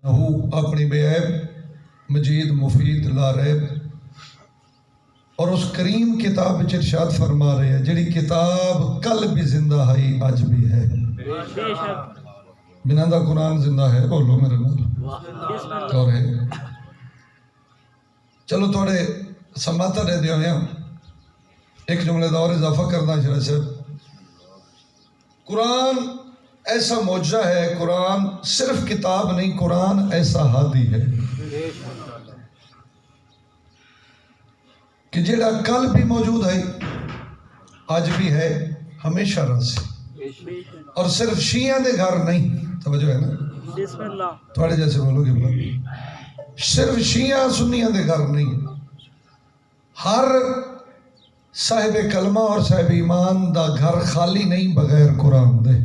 وہ اپنی بے عیب مجید مفید لا رہے اور اس کریم کتاب ارشاد فرما رہے ہیں جڑی کتاب کل بھی زندہ ہے آج بھی ہے. بنا دا قرآن زندہ ہے. بولو میرے نال اور ہے. چلو تھوڑے سماتا دے دیا ہوں ایک جملے دا اور اضافہ کرنا چاہیے صاحب. قرآن ایسا معجزہ ہے. قرآن صرف کتاب نہیں، قرآن ایسا ہادی ہے کہ جڑا کل بھی موجود ہے آج بھی ہے ہمیشہ رہے. اور صرف شیعہ دے گھر نہیں، توجہ ہے نا تھوڑے جیسے بولو گے، صرف شیعہ سنیاں دے گھر نہیں، ہر صاحب کلمہ اور صاحب ایمان دا گھر خالی نہیں بغیر قرآن دے.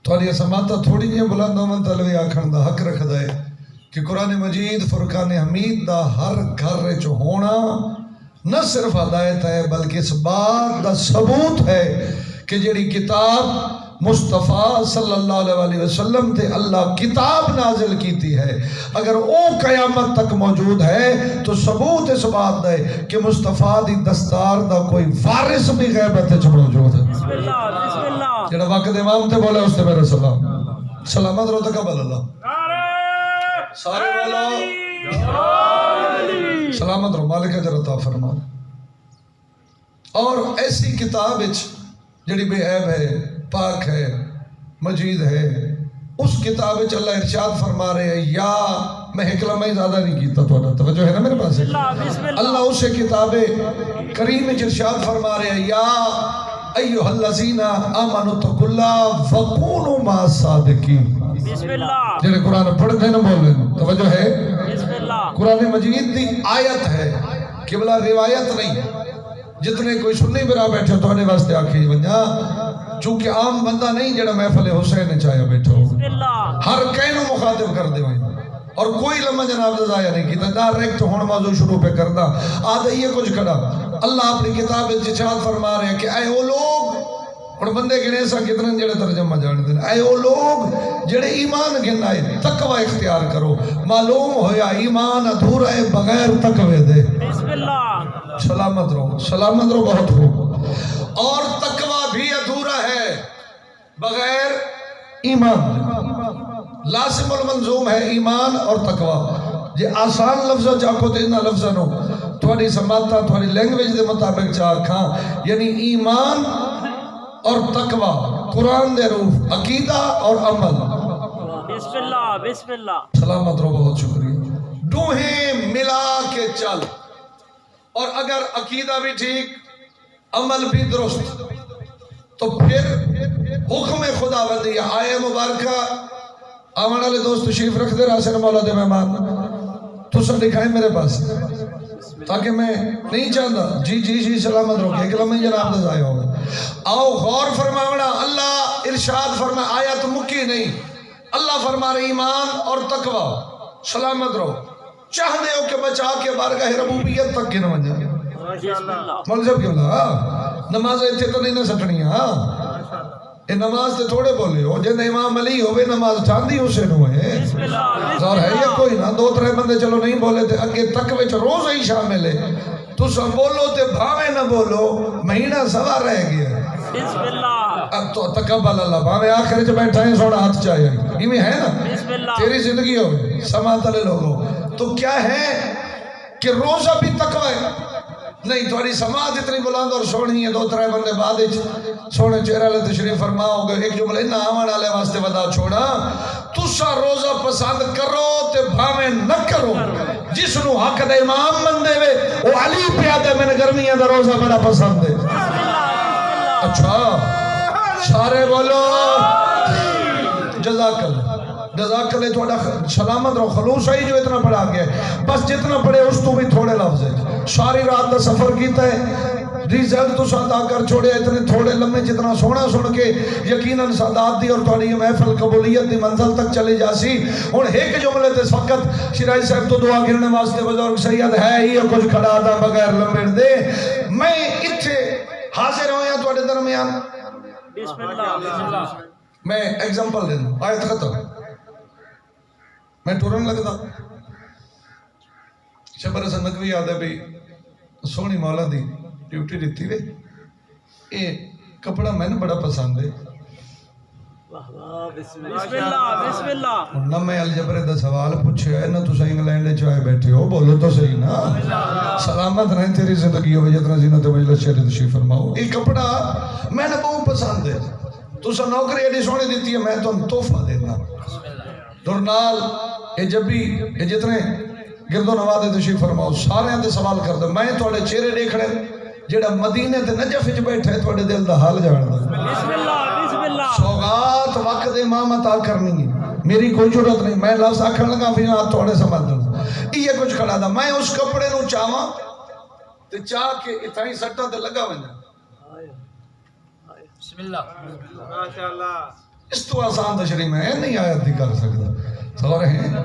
تھوڑی سماعتاں تھوڑی جی بلند ہومن تلوی آکھن دا حق رکھدا ہے کہ قرآن مجید فرقان حمید دا ہر گھر وچ ہونا نہ صرف ہدایت ہے بلکہ اس بات دا ثبوت ہے کہ جڑی کتاب مصطفیٰ صلی اللہ علیہ وسلم تے اللہ کتاب نازل کیتی ہے اگر او قیامت تک موجود ہے تو ثبوت اس بات ہے کہ مصطفیٰ دی دستار دا کوئی وارث بھی غیبت وچ موجود ہے. بسم اللہ جڑا وقت امام تے بولا اس تے میرا سلام. سلامت رو تقبل اللہ. سارے والا سلامت رو مالک اجر عطا فرما. اور ایسی کتاب جڑی بے عیب ہے، پاک ہے، مجید ہے، اس کتاب اللہ ارشاد فرما رہے ہیں یا میں حکلہ میں زیادہ نہیں کیتا تو توجہ ہے نا میرے پاس. اللہ اسے کتاب کریم ارشاد فرما رہے ہیں یا ایوہ الذین آمنوا اتقوا اللہ وکونوا مع الصادقین. جنہیں قرآن پڑھتے نہ بولے توجہ ہے. قرآن مجید دی آیت ہے قبلہ روایت نہیں. جتنے کوئی سنی برا بیٹھے تو انہیں واسطے آکھی ونجا چونکہ عام بندہ نہیں جڑا محفل حسین چاہیا بیٹھا ہو ہر کینو مخاطب کر دے ہوئے اور کوئی لمحہ جناب ضائع نہیں کیتا. ڈائریکٹ ہون موضوع شروع پہ کرنا آدھا یہ کچھ کھڑا. اللہ اپنی کتاب ارشاد فرما رہے ہیں کہ اے وہ لوگ اور بندے گنے سا کتنے جڑے ترجمہ جان دیں اے وہ لوگ جڑے ایمان گنائے تقوی اختیار کرو. معلوم ہویا ایمان ادھورا ہے بغیر تقوی دے. سلامت رہو بہت خوب. اور تقوی بھی ادھورا ہے بغیر ایمان. لازم المنظوم ہے ایمان اور تقوی. یہ آسان لفظ چاکو تینا لفظنو تھوڑی سماعتہ تھوڑی لینگویج دے مطابق چاکھاں یعنی ایمان اور تقوی قرآن دے روح عقیدہ اور عمل. بسم اللہ بسم اللہ. سلامت رہو بہت شکریہ. دوہیں ملا کے چل اور اگر عقیدہ بھی ٹھیک عمل بھی درست تو پھر حکم خدا بندی آئے مبارکہ آمان والے دوست تشریف رکھ دے راسن مولا دے مہمان تو سب دکھائیں میرے پاس تاکہ میں نہیں چاہتا جی سلامت رکھے ایک لمحے جناب دے ضائع ہوگا. آؤ غور فرماونا. اللہ ارشاد فرما آیت مکی نہیں. اللہ فرما رہے ایمان اور تقوی. سلامت رہو چاہنے ہو کہ بچا کے بارگاہ ربوبیت تک کی نمجھا ملزب کیوں لگا نماز ایتھے تو نہیں نہ سٹنی. یہ نماز تے تھوڑے بولے ہو جن امام علی ہوئے نماز چاندی اسے نوئے ظاہر ہے یہ کوئی نہ دو ترے بندے چلو نہیں بولے تھے اگے تک وچ روز ہی شامل ہے. تو سب بولو تے بھاوے نہ بولو مہینہ سوا رہ گیا. اب تو تقبل اللہ بھاوے آخر جو بیٹھا ہے سوڑا ہاتھ چاہیے یہ ہے نا تیری زندگی ہو سماعت لے لوگو. تو کیا ہے کہ روزہ بھی تقوی نہیں تھوڑی سماعت اتنی بلند اور سونی ہے. دو ترے بندے بعد سونے چہرہ لے تشریف فرماؤ گے ایک جملے نہ آمان آلے واسطے ودا چھوڑا تسا روزہ پسند کرو تے بھامے نہ کرو. جس نو حق دے امام مندے وے وہ علی پیادے میں گرمیاں دا روزہ بڑا پسند ہے. اچھا سارے بولو جزاک اللہ تھوڑا سلامت رہو. خلوص ہے جو اتنا پڑھا گیا ہے بس جتنا پڑھے اس تو بھی تھوڑے لفظ ہے. ساری رات دا سفر کیتا ہے ریزلٹ تو سادا کر چھوڑے اتنے تھوڑے لمحے جتنا سونا سن کے یقیناً سادات دی اور تھوڑی محفل قبولیت دی منزل تک چلے جاسی. ہن ایک جملے تے فقط شیرائی صاحب تو دعا گرنے واسطے بزرگ سید ہے یہ کچھ کھڑا دا بغیر لمبڑ دے میں اتھے حاضر ہویا تھوڑے درمیان. بسم اللہ. میں ایگزامپل دے دوں آیت ختم. میں ٹورن لگتا شبر حسن نقوی یاد ہے بھی سونی مولا دی ڈیوٹی دیتی وے یہ کپڑا میں نے بڑا پسند ہے بسم اللہ نہ میں الجبرے دا سوال پوچھے ہے نہ تو صحیح انگلینڈ چاہے بیٹھے ہو بولو تو صحیح نا سلامت رہیں تیری زندگی ہو جتنا زینت مجلس شہر تشریف فرماؤ یہ کپڑا میں نے بہت پسند ہے تو سا نوکری ایڈی سونی دیتی ہے میں تو تحفہ دینا درنال یہ جب بھی یہ جتنے گرد و نواز تشریف فرماؤ سارے ہیں سوال کر دو میں تھوڑے چہرے دیکھنے جڑا مدینے تے نجف وچ بیٹھے تھوڑے دل دا حال جان دا بسم اللہ سوغات وقت امام عطا کرنی ہے میری کوئی ضرورت نہیں میں لفظ آکھن لگا پھر آپ تھوڑے سمجھ دینا یہ کچھ کھڑا دا میں اس کپڑے نو چاہواں تے چاہ کے اتھائی سٹاں تے لگا ونجا بسم اللہ ماشاءاللہ اس تو آسان تشریح میں نہیں آیت دی کر سکتا سوارے ہیں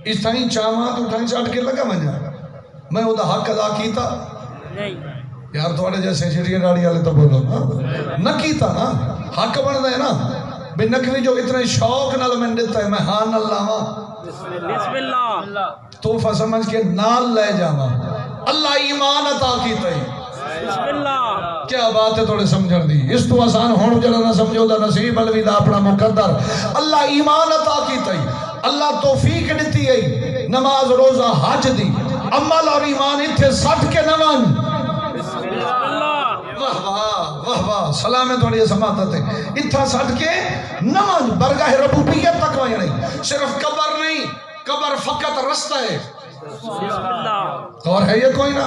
اس تھائی چاہواں تو اتھائی سٹ کے لگا ونجا میں وہ دا حق ادا کیتا نہیں یار تھوڑے جیسے شریعہ ڈاڑی والے تو بولو نا نہ کیتا نا حق بنتا ہے نا بھی نقوی جو اتنے شوق نال میں دیتا ہے میں ہاں نال لاواں بسم اللہ تحفہ سمجھ کے نال لے جاواں اللہ ایمان عطا کیتا ہے بسم اللہ کیا بات ہے تھوڑے سمجھن دی اس تو آسان ہون جڑا نہ سمجھو دا نصیب الویدہ اپنا مقدر اللہ ایمان عطا کیتا ہے اللہ توفیق دیتی ہے نماز روزہ حج دی عمل اور ایمان اتھے سٹ کے نوان واہ واہ واہ واہ سلام ہے تھوڑی سماعت ہے اتھا سٹ کے نماز برگاہ ربوبیت تک وہاں نہیں صرف قبر نہیں قبر فقط رستہ ہے بسم اللہ اور ہے یہ کوئی نہ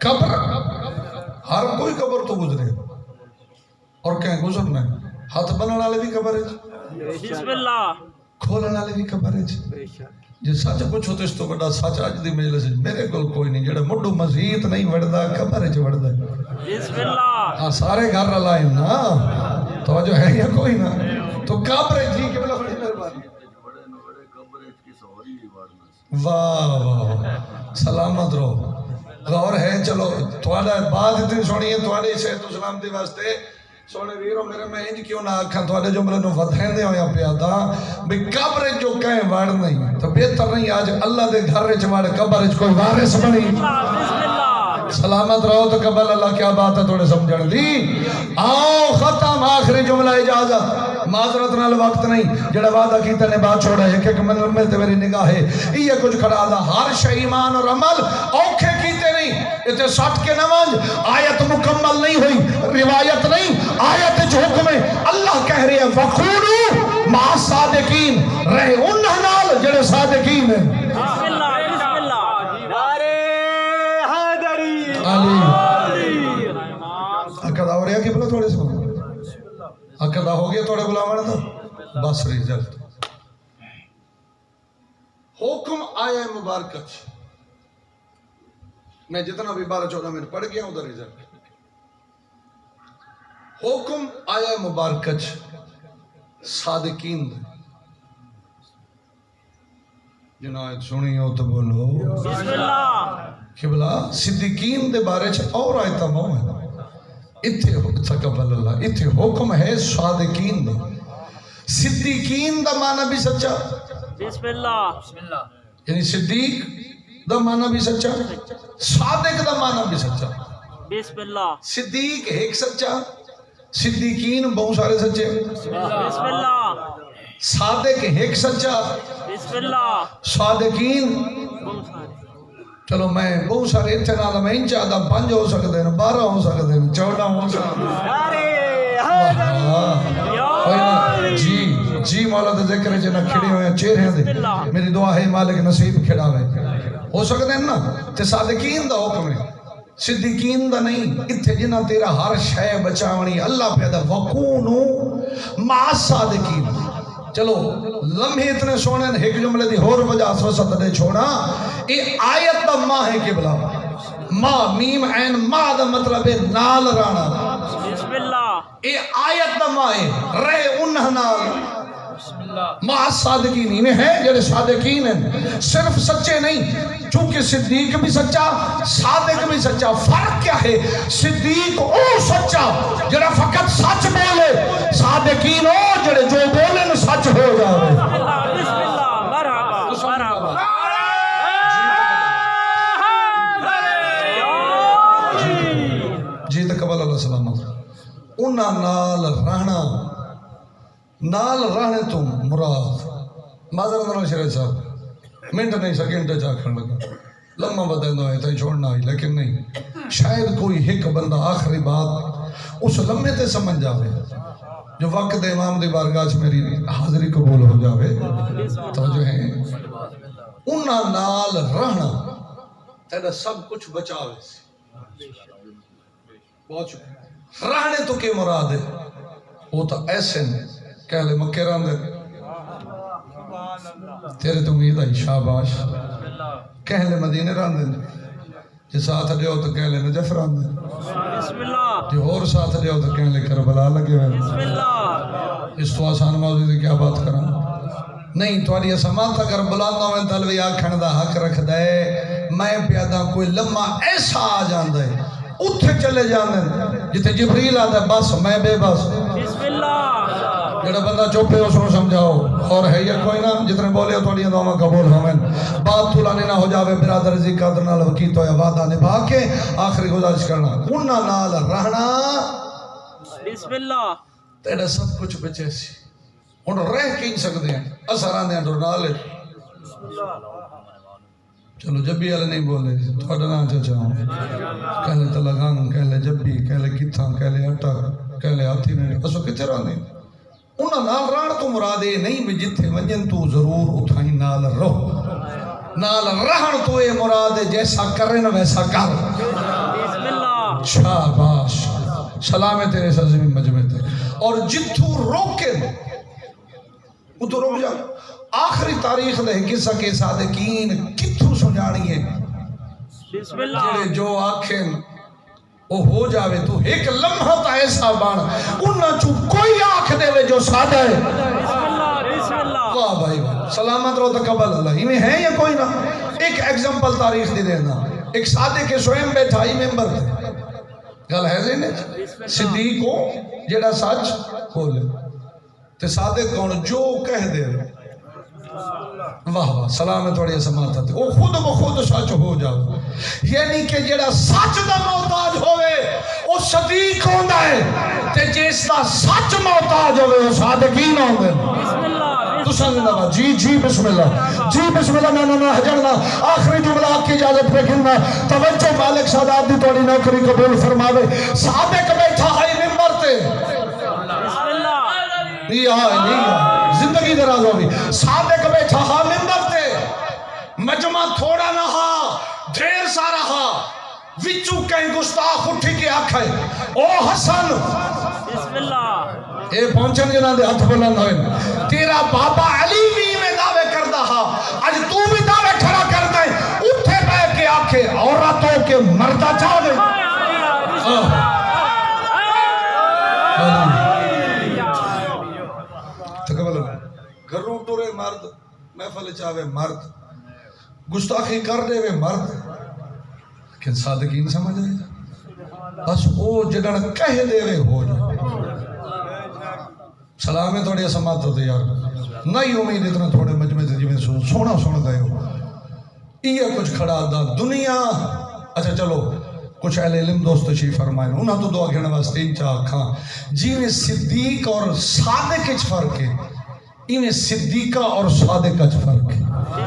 قبر ہر کوئی قبر تو گزرے اور کہیں گزرنا ہے ہاتھ بننے والے بھی قبر ہے بسم اللہ کھولنے والے بھی قبر ہے جی سچ پوچھو تو اس تو بڑا سچ اج دی مجلس میرے کول کوئی نہیں جڑا مڈو مزید نہیں وڑدا قبر وچ وڑدا بسم اللہ ہاں سارے گھر لائن نا توجہ ہے یا کوئی نہ تو قبر جی کہ بلا بڑی مہربانی واہ واہ سلامت رہو غور ہے چلو تھوڑا بات اتنی سونی ہے تھوڑے صحت و سلامتی واسطے سونے ویرو میرے میں انج کیوں نہ آکھاں تھوڑے جملے نو ودھین دے ہویا پیا دا بھی قبر جو کہیں وڑ نہیں تو بہتر نہیں آج اللہ دے گھر وچ وڑ قبر وچ کوئی وارث بنی بسم اللہ سلامت رہو تو قبل اللہ کیا بات ہے تھوڑے سمجھن دی آؤ ختم آخری جملہ اجازت معذرت نال وقت نہیں جڑا وعدہ کیتا نے بات چھوڑا ہے کہ میں تے میری نگاہ ہے یہ کچھ کھڑا دا ہر شے ایمان اور عمل اوکھے کیتے نہیں اتنے سٹ کے نماز آیت مکمل نہیں ہوئی روایت نہیں آیت جو حکم ہے اللہ کہہ رہے ہیں وَقُولُوا مَعَ الصَّادِقِينَ رہے انہاں نال جڑے صادقین ہیں بسم اللہ نعرہ حیدری علی اکدا ہو رہا کہ بلا تھوڑے سے اکدا ہو گیا تھوڑے غلاماں دا بس رزلٹ حکم آیا مبارکت میں جتنا بھی 12-14 منٹ پڑھ گیا ادھر رزلٹ حکم آیا مبارکت صادقین جنایت سنی ہو تو بولو بسم اللہ قبلہ صدیقین دے بارے چھ اور آیتہ مو ہے اتھے تقبل اللہ اتھے حکم ہے صادقین دا صدیقین دا معنی بھی سچا بسم اللہ یعنی صدیق دا معنی بھی سچا صادق دا معنی بھی سچا بسم اللہ صدیق ایک سچا صدیقین بہت سارے سچے بسم اللہ صادق ایک سچا بسم اللہ صادقین بہت سارے چلو میں بہت سارے اتنے نال میں ان چاہتا 5 ہو سکتے ہیں 12 ہو سکتے ہیں 14 ہو سکتے ہیں جی مولا دے ذکر جنہ کھڑے ہوئے ہیں چہرے دے میری دعا ہے مالک نصیب کھڑا ہوئے ہو سکتے ہیں نا تے صادقین دا حکم ہے صدیقین دا نہیں اتھے جنہ تیرا ہر شے بچاونی اللہ پیدا وکونو مع صادقین چلو لمحے اتنے سونے ایک جملے دی اور وجہ وسط دے چھوڑا یہ آیت دا ماں ہے قبلہ ماں میم عین ماں دا مطلب ہے نال رانا بسم اللہ یہ آیت دا ماں ہے رہے انہ نال مع صادقین انہیں ہیں جڑے صادقین ہیں صرف سچے نہیں چونکہ صدیق بھی سچا صادق بھی سچا فرق کیا ہے صدیق او سچا جڑا فقط سچ بولے صادقین او جڑے جو بولے سچ ہو جائے بسم اللہ مرحبا نال رہنے تم مراد معذرت نال شریف صاحب منٹ نہیں سیکنڈ چاکھن لگا لمحہ بدائندہ ہے تھی چھوڑنا ہی لیکن نہیں شاید کوئی ایک بندہ آخری بات اس لمحے تے سمجھ جاوے جو وقت امام دی بارگاہ چ میری حاضری قبول ہو جاوے تو جو ہے انہاں نال رہنا تیرا سب کچھ بچاوے بہت شکریہ رہنے تو کی مراد ہے وہ تو ایسے نے کہلے مکے راندے تیرے تو امید آئی شاباش کہلے مدینے راندے جی ساتھ دیو تو کہلے نجف راندے بسم اللہ جی اور ساتھ دیو تو کہلے کربلا لگے ہوئے بسم اللہ اس تو آسان موضوع دی کیا بات کرنا نہیں تھوڑی سماعت اگر بلانا میں تلوی آکھن دا حق رکھ دے میں پیادا کوئی لمحہ ایسا آ جاندے اتھے چلے جاندے جتے جبریل آتا ہے بس میں بے بس بسم اللہ جڑا بندہ چوپے اس کو سمجھاؤ اور ہے یا کوئی نہ جتنے بولے تھوڑی دعا قبول ہوئیں بات طولانی نہ ہو جاوے برادر عزیز قدر نال وقیت ہویا وعدہ نبھا کے آخری گزارش کرنا انہاں نال رہنا بسم اللہ تیرا سب کچھ بچے سی ہن رہ کے ہی سکتے ہیں اثر آنے ہیں نالے چلو جبی والے نہیں بولے تھوڑا نام چاچا ہوں کہلے تلگان کہلے جبی کہلے کتھاں کہلے اٹک کہلے ہاتھی نے اسو کتے رہنے انہاں نال رہن تو مراد یہ نہیں بھی جتھے ونجن تو ضرور اتھائیں نال رہو نال رہن تو یہ مراد ہے جیسا کرے نہ ویسا کر بسم اللہ شاباش سلامت تیرے سزمی مجمع تے اور جتھو روکے وہ تو روک جا آخری تاریخ دے قصہ کے صادقین کتھو سجاڑی ہے بسم اللہ جڑے جو آنکھیں وہ ہو جاوے تو ایک لمحہ تا ایسا بان انہاں چو کوئی آنکھ دے وے جو سادہ ہے بسم اللہ واہ بھائی سلامت رو تقبل اللہ ہی میں ہے یا کوئی نہ ایک ایگزامپل تاریخ دی دینا ایک صادق کے سوئم بیٹھا ہی ممبر تھے گل ہے زینے صدیق کو جڑا سچ بولے تے صادق کون جو کہہ دے واہ واہ سلام ہے تھوڑی سماعت ہے وہ خود بخود سچ ہو جاؤ یعنی کہ جڑا سچ دا محتاج ہوئے وہ صدیق ہوندہ ہے تے جس دا سچ محتاج ہوئے وہ صادقین ہوندے بسم اللہ تو سنگنا جی جی بسم اللہ جی بسم اللہ نہ حجرنا آخری جملہ آپ کی اجازت پہ گرنا توجہ مالک سادات دی توڑی نوکری قبول فرماوے صادق بیٹھا ہے ممبر تے بسم اللہ نہیں آئے زندگی دراز ہوگی صادق بیٹھا ہا ممبر تے مجمع تھوڑا نہ ہا ڈھیر سارا ہا وچو کہیں گستاخ اٹھی کے آکھائے او حسن بسم اللہ اے پہنچن جنہ دے ہاتھ بلند ہوئے تیرا بابا علی بھی میں دعوے کردہ ہا آج تو بھی دعوے کھڑا کردہ ہے اٹھے بیٹھ کے آکھے عورتوں کے مردہ چاہ دے تقبل اللہ گھروں ٹورے مرد محفل چاہوے مرد گستاخی کر دے وے مرد لیکن صادقین سمجھ رہے بس وہ جگڑ کہہ دے وے ہو جائے سلام ہے تھوڑی سماعت ہوتے یار نہیں امید اتنا تھوڑے مجمع سے جی میں سونا سن گئے ہو یہ کچھ کھڑا دا دنیا اچھا چلو کچھ اہل علم دوست تشریف فرمائیں انہاں تو دعا کہنے واسطے ان چاہ کھاں جی میں صدیق اور صادق اچ فرق ہے انہیں صدیقہ اور صادق اچ فرق ہے